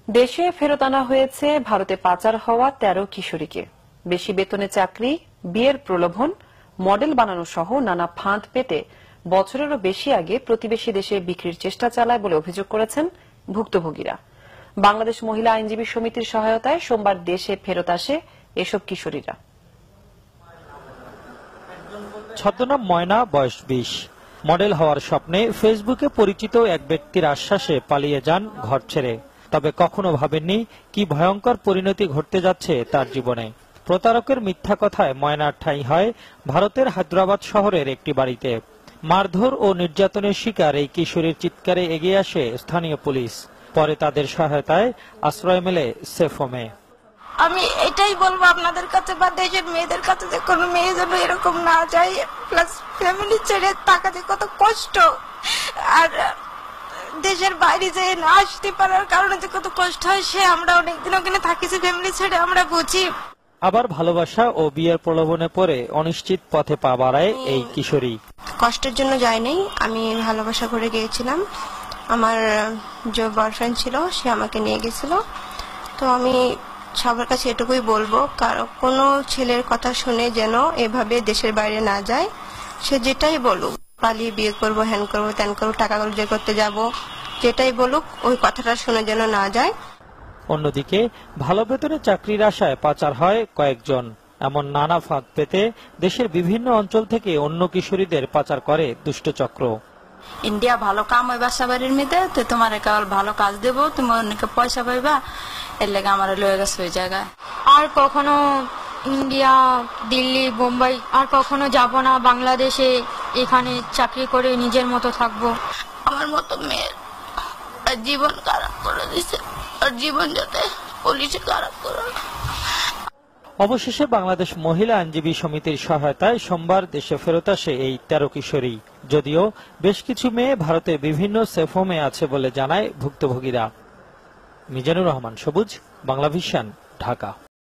দেশে ফেরত আনা হয়েছে ভারতে পাচার হওয়া ১৩ কিশোরীকে। বেশি বেতনে চাকরি, বিয়ের প্রলোভন, মডেল বানানো সহ নানা ফাঁদ পেতে বছরেরও বেশি আগে প্রতিবেশী দেশে বিক্রির চেষ্টা চালায় বলে অভিযোগ করেছেন ভুক্তভোগীরা। বাংলাদেশ মহিলা আইনজীবী সমিতির সহায়তায় সোমবার দেশে ফেরত আসে এসব কিশোরীরা। ছদ্মনাম ময়না, বয়স ২০। মডেল হওয়ার স্বপ্নে ফেসবুকে পরিচিত এক ব্যক্তির আশ্বাসে পালিয়ে যান ঘর ছেড়ে। তবে কখনো ভাবেননি কি ভয়ঙ্কর পরিণতি ঘটতে যাচ্ছে তার জীবনে। প্রতারকের মিথ্যা কথায় ময়নার ঠাঁই হয় ভারতের হায়দ্রাবাদ শহরের একটি বাড়িতে। মারধর ও নির্যাতনের শিকার এই কিশোরীর চিৎকারে এগিয়ে আসে স্থানীয় পুলিশ। পরে তাদের সহায়তায় আশ্রয় মেলে সেফ হোমে। আমি এটাই বলবো আপনাদের কাছে বা দেশের মেয়েদের কাছে যে কোনো মেয়ে যেন এরকম না যায়, প্লাস ফ্যামিলি ছেড়ে থাকাতে কত কষ্ট, আর দেশের বাইরে যে না আসতে পারার কারণে যে কত কষ্ট হয় সে আমরা অনেকদিন ওখানে থাকিছি ফ্যামিলি ছেড়ে, আমরা বুঝি। আবার ভালোবাসা ও বিয়ের প্রলোভনে পড়ে অনিশ্চিত পথে পা বাড়ায় এই কিশোরী। কষ্টের জন্য যাইনি, আমি ভালোবাসা করে গিয়েছিলাম। আমার যে বয়ফ্রেন্ড ছিল সে আমাকে নিয়ে গেছিল। তো আমি সবার কাছে এটুকুই বলবো, কারণ কোনো ছেলের কথা শুনে যেন এভাবে দেশের বাইরে না যায়। সে যেটাই বলুক, পালিয়ে বিয়ে করবো, হ্যান করবো, ত্যান করবো, টাকা রোজগার করতে যাব, যেটাই বলুক ওই কথাটা শুনে যেন না যায়। অন্যদিকে ভালো বেতনে চাকরির আশায় পাচার হয় কয়েকজন। এমন নানা ফাঁদ পেতে দেশের বিভিন্ন অঞ্চল থেকে অন্য কিশোরীদের পাচার করে দুষ্টচক্র। ইন্ডিয়া ভালো কাম হয় বাসা বাড়ির মেয়েতে, তো তোমার কেবল ভালো কাজ দেবো, তুমি অনেকে পয়সা পাইবা, এর লেগে আমার লয়ে গেছে ওই জায়গায়। আর কখনো ইন্ডিয়া, দিল্লি, বোম্বাই আর কখনো যাব না, বাংলাদেশে এখানে চাকরি করে নিজের মতো থাকবো। আমার মতো মেয়ের জীবন খারাপ করে দিছে, আর জীবন যাতে পুলিশে খারাপ করে। অবশেষে বাংলাদেশ মহিলা আইনজীবী সমিতির সহায়তায় সোমবার দেশে ফেরত আসে এই ১৩ কিশোরী। যদিও বেশ কিছু মেয়ে ভারতের বিভিন্ন সেফ হোমে আছে বলে জানায় ভুক্তভোগীরা। মিজানুর রহমান সবুজ, বাংলা ভিশন, ঢাকা।